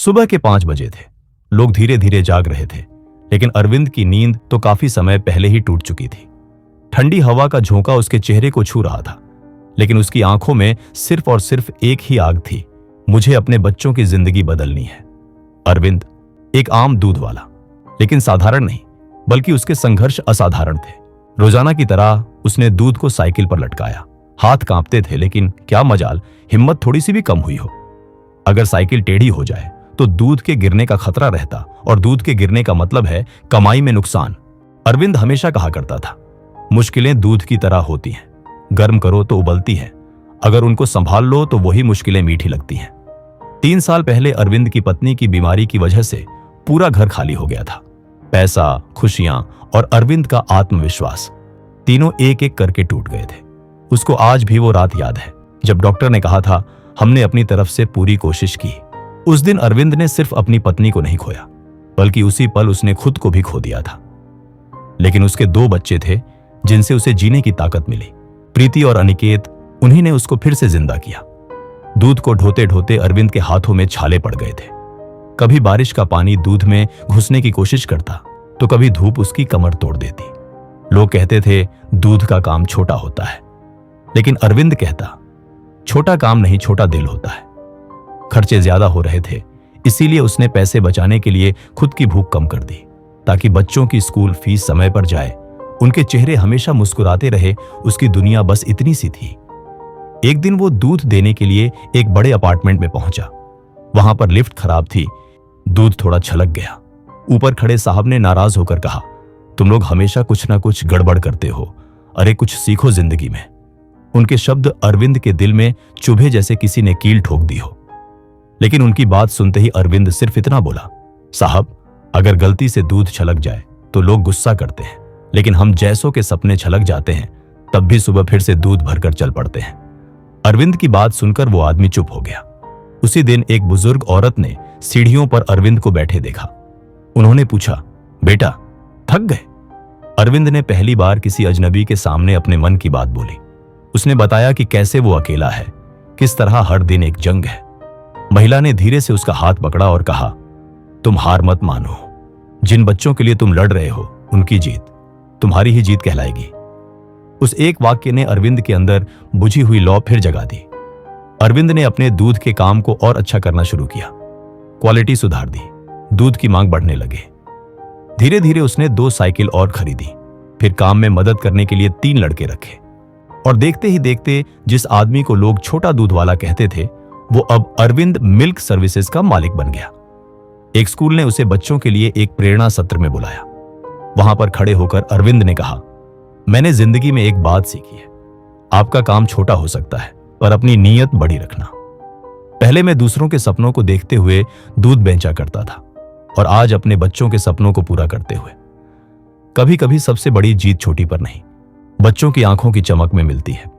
सुबह के 5 बजे थे। लोग धीरे धीरे जाग रहे थे, लेकिन अरविंद की नींद तो काफी समय पहले ही टूट चुकी थी। ठंडी हवा का झोंका उसके चेहरे को छू रहा था, लेकिन उसकी आंखों में सिर्फ और सिर्फ एक ही आग थी, मुझे अपने बच्चों की जिंदगी बदलनी है। अरविंद एक आम दूध वाला, लेकिन साधारण नहीं, बल्कि उसके संघर्ष असाधारण थे। रोजाना की तरह उसने दूध को साइकिल पर लटकाया। हाथ कांपते थे, लेकिन क्या मजाल, हिम्मत थोड़ी सी भी कम हुई हो। अगर साइकिल टेढ़ी हो जाए तो दूध के गिरने का खतरा रहता, और दूध के गिरने का मतलब है कमाई में नुकसान। अरविंद हमेशा कहा करता था, मुश्किलें दूध की तरह होती हैं, गर्म करो तो उबलती हैं, अगर उनको संभाल लो तो वही मुश्किलें मीठी लगती हैं। 3 साल पहले अरविंद की पत्नी की बीमारी की वजह से पूरा घर खाली हो गया था। पैसा, खुशियां और अरविंद का आत्मविश्वास, तीनों एक एक करके टूट गए थे। उसको आज भी वो रात याद है जब डॉक्टर ने कहा था, हमने अपनी तरफ से पूरी कोशिश की। उस दिन अरविंद ने सिर्फ अपनी पत्नी को नहीं खोया, बल्कि उसी पल उसने खुद को भी खो दिया था। लेकिन उसके 2 बच्चे थे जिनसे उसे जीने की ताकत मिली। प्रीति और अनिकेत, उन्हीं ने उसको फिर से जिंदा किया। दूध को ढोते ढोते अरविंद के हाथों में छाले पड़ गए थे। कभी बारिश का पानी दूध में घुसने की कोशिश करता, तो कभी धूप उसकी कमर तोड़ देती। लोग कहते थे दूध का काम छोटा होता है, लेकिन अरविंद कहता, छोटा काम नहीं, छोटा दिल होता है। खर्चे ज्यादा हो रहे थे, इसीलिए उसने पैसे बचाने के लिए खुद की भूख कम कर दी, ताकि बच्चों की स्कूल फीस समय पर जाए, उनके चेहरे हमेशा मुस्कुराते रहे। उसकी दुनिया बस इतनी सी थी। एक दिन वो दूध देने के लिए एक बड़े अपार्टमेंट में पहुंचा। वहां पर लिफ्ट खराब थी, दूध थोड़ा छलक गया। ऊपर खड़े साहब ने नाराज होकर कहा, तुम लोग हमेशा कुछ ना कुछ गड़बड़ करते हो, अरे कुछ सीखो जिंदगी में। उनके शब्द अरविंद के दिल में चुभे जैसे किसी ने कील ठोक दी हो। लेकिन उनकी बात सुनते ही अरविंद सिर्फ इतना बोला, साहब, अगर गलती से दूध छलक जाए तो लोग गुस्सा करते हैं, लेकिन हम जैसों के सपने छलक जाते हैं तब भी सुबह फिर से दूध भरकर चल पड़ते हैं। अरविंद की बात सुनकर वो आदमी चुप हो गया। उसी दिन एक बुजुर्ग औरत ने सीढ़ियों पर अरविंद को बैठे देखा। उन्होंने पूछा, बेटा थक गए? अरविंद ने पहली बार किसी अजनबी के सामने अपने मन की बात बोली। उसने बताया कि कैसे वो अकेला है, किस तरह हर दिन एक जंग है। महिला ने धीरे से उसका हाथ पकड़ा और कहा, तुम हार मत मानो, जिन बच्चों के लिए तुम लड़ रहे हो उनकी जीत तुम्हारी ही जीत कहलाएगी। उस एक वाक्य ने अरविंद के अंदर बुझी हुई लौ फिर जगा दी। अरविंद ने अपने दूध के काम को और अच्छा करना शुरू किया। क्वालिटी सुधार दी, दूध की मांग बढ़ने लगे। धीरे धीरे उसने 2 साइकिल और खरीदी, फिर काम में मदद करने के लिए 3 लड़के रखे। और देखते ही देखते जिस आदमी को लोग छोटा दूध वाला कहते थे, वो अब अरविंद मिल्क सर्विसेज का मालिक बन गया। एक स्कूल ने उसे बच्चों के लिए एक प्रेरणा सत्र में बुलाया। वहां पर खड़े होकर अरविंद ने कहा, मैंने जिंदगी में एक बात सीखी है, आपका काम छोटा हो सकता है पर अपनी नीयत बड़ी रखना। पहले मैं दूसरों के सपनों को देखते हुए दूध बेचा करता था, और आज अपने बच्चों के सपनों को पूरा करते हुए। कभी कभी सबसे बड़ी जीत छोटी पर नहीं, बच्चों की आंखों की चमक में मिलती है।